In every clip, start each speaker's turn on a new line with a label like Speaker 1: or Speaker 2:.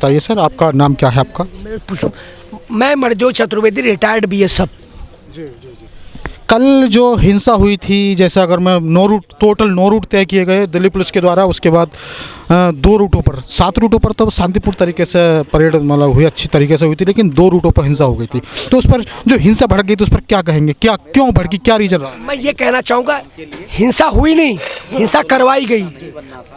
Speaker 1: बताइए सर, आपका नाम क्या है आपका?
Speaker 2: मैं मरदेव चतुर्वेदी, रिटायर्ड बीएसएफ।
Speaker 1: कल जो हिंसा हुई थी, जैसे अगर मैं टोटल 9 रूट तय किए गए दिल्ली पुलिस के द्वारा, उसके बाद 2 रूटों पर, 7 रूटों पर तो शांतिपूर्ण तरीके से परेड मतलब हुई, अच्छी तरीके से हुई थी, लेकिन 2 रूटों पर हिंसा हो गई थी। तो उस पर जो हिंसा भड़क गई तो उस पर क्या कहेंगे, क्या क्यों भड़की, क्या रीजन रहा?
Speaker 2: मैं ये कहना चाहूँगा, हिंसा हुई नहीं, हिंसा करवाई गई।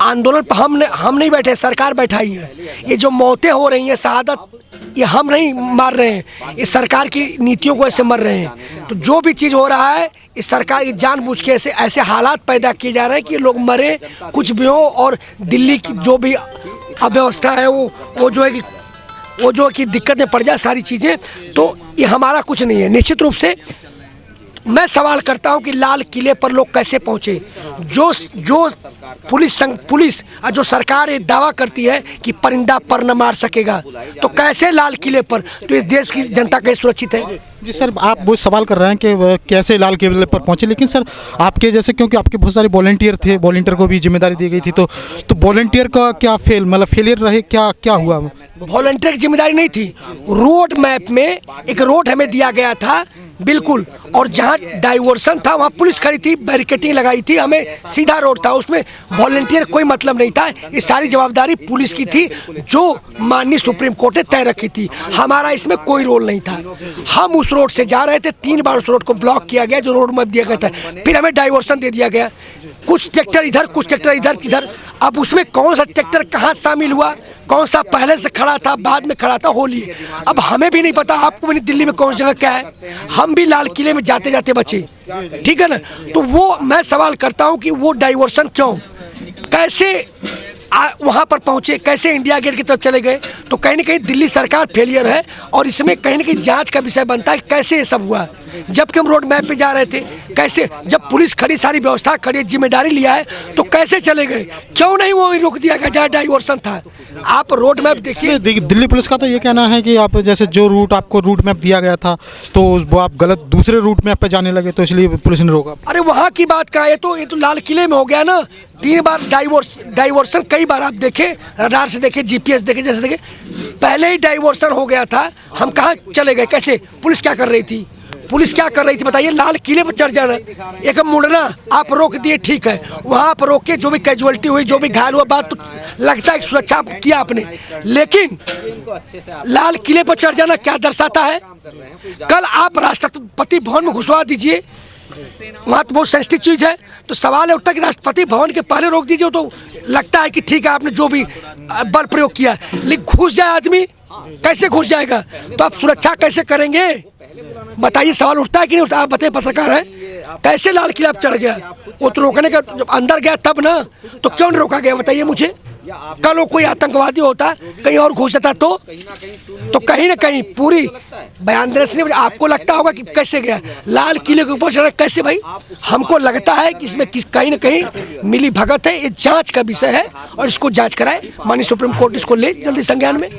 Speaker 2: आंदोलन पर हम नहीं बैठे, सरकार बैठाई है। ये जो मौतें हो रही हैं, शहादत, ये हम नहीं मार रहे हैं, ये सरकार की नीतियों को ऐसे मर रहे हैं। तो जो भी चीज़ हो रहा है, इस सरकार जानबूझ के ऐसे हालात पैदा किए जा रहे हैं कि लोग मरे, कुछ भी हो। और दिल्ली की जो भी अव्यवस्था है वो जो है कि दिक्कत में पड़ जाए सारी चीज़ें। तो ये हमारा कुछ नहीं है। निश्चित रूप से मैं सवाल करता हूं कि लाल किले पर लोग कैसे पहुंचे। जो पुलिस और जो सरकार ये दावा करती है कि परिंदा पर न मार सकेगा, तो कैसे लाल किले पर, तो इस देश की जनता कैसे सुरक्षित है?
Speaker 1: जी सर, आप वो सवाल कर रहे हैं कि कैसे लाल किले पर पहुंचे, लेकिन सर आपके जैसे, क्योंकि आपके बहुत सारे वॉलंटियर थे, वॉलंटियर को भी जिम्मेदारी दी गई थी, तो वॉलंटियर का क्या फेलियर रहे, क्या हुआ?
Speaker 2: वॉलंटियर की जिम्मेदारी नहीं थी। रोड मैप में एक रोड हमें दिया गया था, बिल्कुल, और जहाँ डाइवर्सन था वहाँ पुलिस खड़ी थी, बैरिकेटिंग लगाई थी, हमें सीधा रोड था, उसमें वॉलंटियर कोई मतलब नहीं था। ये सारी जवाबदारी पुलिस की थी, जो माननीय सुप्रीम कोर्ट ने तय रखी थी। हमारा इसमें कोई रोल नहीं था। हम उस रोड से जा रहे थे, 3 बार उस रोड को ब्लॉक किया गया जो रोड मैप दिया गया था, फिर हमें डाइवर्सन दे दिया गया, कुछ ट्रैक्टर इधर, कुछ ट्रैक्टर इधर। अब उसमें कौन सा ट्रैक्टर कहाँ शामिल हुआ, कौन सा पहले से खड़ा था, बाद में खड़ा था, होली। अब हमें भी नहीं पता, आपको भी नहीं, दिल्ली में कौन सी जगह क्या है। हम भी लाल किले में जाते जाते बचे, ठीक है ना। तो वो मैं सवाल करता हूँ कि वो डाइवर्सन क्यों, कैसे वहाँ पर पहुँचे, कैसे इंडिया गेट की तरफ चले गए। तो कहीं ना कहीं दिल्ली सरकार फेलियर है, और इसमें कहीं ना कहीं जांच का विषय बनता है कैसे ये सब हुआ। जबकि हम रोड मैप पे जा रहे थे, कैसे, जब पुलिस खड़ी, सारी व्यवस्था खड़ी, जिम्मेदारी लिया है, तो कैसे चले गए, क्यों नहीं वो रोक दिया गया जहाँ डाइवर्सन था? आप रोड मैप देखिए।
Speaker 1: दिल्ली पुलिस का तो ये कहना है कि आप जैसे जो रूट आपको रूट मैप दिया गया था, तो वो आप गलत दूसरे रूट मैप पे जाने लगे, तो इसलिए पुलिस ने रोका।
Speaker 2: अरे वहाँ की बात का है, ये तो लाल किले में हो गया ना। 3 बार डाइवर्सन, कई बार आप देखे, रडार से देखे, जीपीएस देखे, जैसे देखे, पहले ही डाइवर्सन हो गया था। हम कहाँ चले गए, कैसे? पुलिस क्या कर रही थी? बताइए। लाल किले पर चढ़ जाना, एक मुड़ना, आप रोक दिए, ठीक है, वहाँ पर रोक के जो भी कैजुअलिटी हुई, जो भी घायल हुआ, बात तो लगता है सुरक्षा किया आपने, लेकिन लाल किले पर चढ़ जाना क्या दर्शाता है? कल आप राष्ट्रपति भवन में घुसवा दीजिए, वहाँ तो बहुत सेंसिटिव चीज़ है। तो सवाल है उठता कि राष्ट्रपति भवन के पहले रोक दीजिए, तो लगता है कि ठीक है आपने जो भी बल प्रयोग किया, लेकिन घुस जाए आदमी, कैसे घुस जाएगा? तो आप सुरक्षा कैसे करेंगे, बताइए? सवाल उठता है कि नहीं उठता? आप बताइए, पत्रकार हैं, कैसे लाल किला पर चढ़ गया? वो तो रोकने का, जब अंदर गया तब ना, तो क्यों नहीं रोका गया, बताइए मुझे? कल वो कोई आतंकवादी होता, कहीं और घुस जाता, तो कहीं ना कहीं पूरी बयान देने से नहीं, आपको लगता होगा कि कैसे गया लाल किले के ऊपर चढ़ा, कैसे? भाई हमको लगता है कि इसमें कहीं ना कहीं मिली भगत है। ये जांच का विषय है, और इसको जांच कराए, माननीय सुप्रीम कोर्ट इसको ले जल्दी संज्ञान में।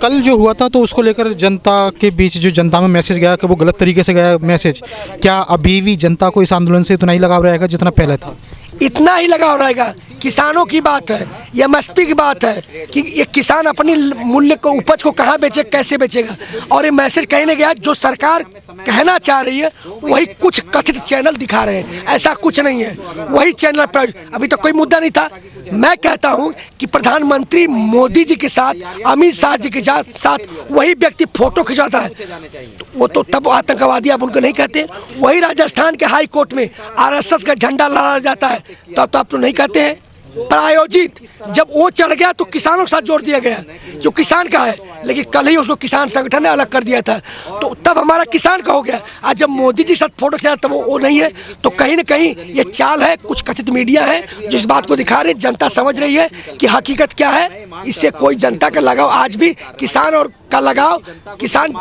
Speaker 1: कल जो हुआ था, तो उसको लेकर जनता के बीच जो जनता में मैसेज गया कि वो गलत तरीके से गया मैसेज, क्या अभी भी जनता को इस आंदोलन से इतना ही लगाव रहेगा जितना पहले था?
Speaker 2: इतना ही लगाव रहेगा। किसानों की बात है, या एमएसपी की बात है कि ये किसान अपनी मूल्य को, उपज को कहाँ बेचे, कैसे बेचेगा। और ये मैसेज कहने गया, जो सरकार कहना चाह रही है वही कुछ कथित चैनल दिखा रहे हैं, ऐसा कुछ नहीं है। वही चैनल पर अभी तक कोई मुद्दा नहीं था। मैं कहता हूं कि प्रधानमंत्री मोदी जी के साथ, अमित शाह जी के साथ वही व्यक्ति फोटो खिंचवाता है, तो वो तो तब आतंकवादी आप उनको नहीं कहते। वही राजस्थान के हाई कोर्ट में आरएसएस का झंडा लहराया जाता है, तब तो आप तो नहीं कहते हैं। प्रायोजित जब वो चढ़ गया तो किसानों के साथ जोड़ दिया गया, जो किसान का है, लेकिन कल ही उसको किसान संगठन ने अलग कर दिया था, तो तब हमारा किसान का हो गया। आज जब मोदी जी के साथ फोटो खिंचाया तब वो नहीं है। तो कहीं ना कहीं ये चाल है, कुछ कथित मीडिया है जो इस बात को दिखा रहे, जनता समझ रही है कि हकीकत क्या है। इससे कोई जनता का लगाव, आज भी किसान और का लगाव, किसान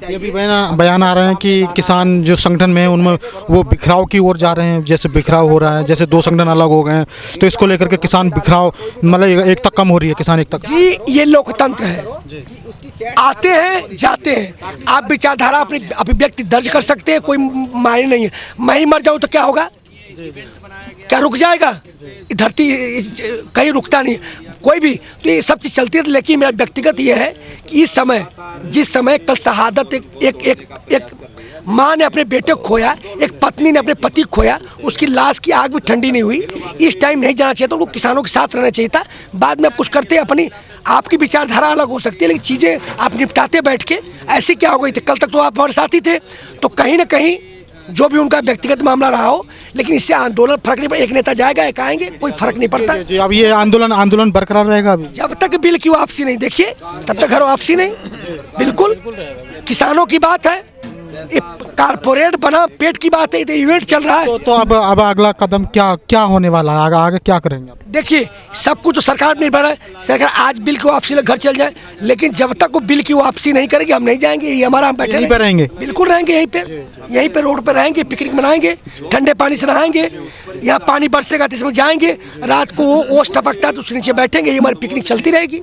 Speaker 1: ये भी बयान आ रहे हैं कि किसान जो संगठन में है उनमें वो बिखराव की ओर जा रहे हैं, जैसे बिखराव हो रहा है, जैसे 2 संगठन अलग हो गए हैं, तो इसको लेकर के किसान बिखराव, मतलब एकता कम हो रही है, किसान एकता।
Speaker 2: जी, ये लोकतंत्र है, आते हैं जाते हैं, आप विचारधारा अपनी अभिव्यक्ति दर्ज कर सकते हैं, कोई मायने नहीं है। मैं ही मर जाऊँ तो क्या होगा? क्या रुक जाएगा? ये धरती कहीं रुकता नहीं कोई भी, तो ये सब चीज़ चलती है। लेकिन मेरा व्यक्तिगत ये है कि इस समय, जिस समय कल शहादत एक माँ ने अपने बेटे को खोया, एक पत्नी ने अपने पति को खोया, उसकी लाश की आग भी ठंडी नहीं हुई। इस टाइम नहीं जाना चाहिए था, उनको किसानों के साथ रहना चाहिए था। बाद में आप कुछ करते अपनी, आपकी विचारधारा अलग हो सकती है, लेकिन चीज़ें आप निपटाते बैठ के। ऐसी क्या हो गई थी? कल तक तो आप हमारे साथ ही थे। तो कहीं ना कहीं जो भी उनका व्यक्तिगत मामला रहा हो, लेकिन इससे आंदोलन फर्क नहीं पड़ता। एक नेता जाएगा, एक आएंगे, कोई फर्क नहीं पड़ता।
Speaker 1: जी, अब ये आंदोलन बरकरार रहेगा अभी?
Speaker 2: जब तक बिल की वापसी नहीं देखिए, तब तक घर वापसी नहीं। बिल्कुल किसानों की बात है, ये कारपोरेट बना पेट की बात है, ये इवेंट चल रहा है।
Speaker 1: तो अब अगला कदम क्या होने वाला है? आगे क्या करेंगे आप?
Speaker 2: देखिए, सब कुछ तो सरकार पर निर्भर है। सरकार आज बिल की वापसी घर चल जाए, लेकिन जब तक वो बिल की वापसी नहीं करेगी, हम नहीं जाएंगे। ये हमारा, हम बैठे
Speaker 1: यहीं पे रहेंगे?
Speaker 2: बिल्कुल रहेंगे यहीं पे रोड पे रहेंगे, पिकनिक मनाएंगे, ठंडे पानी से नहाएंगे। यहाँ पानी बरसेगा तो इसमें जाएंगे, रात को वो ओस टपकता है तो उसके नीचे बैठेंगे। ये हमारी पिकनिक चलती रहेगी।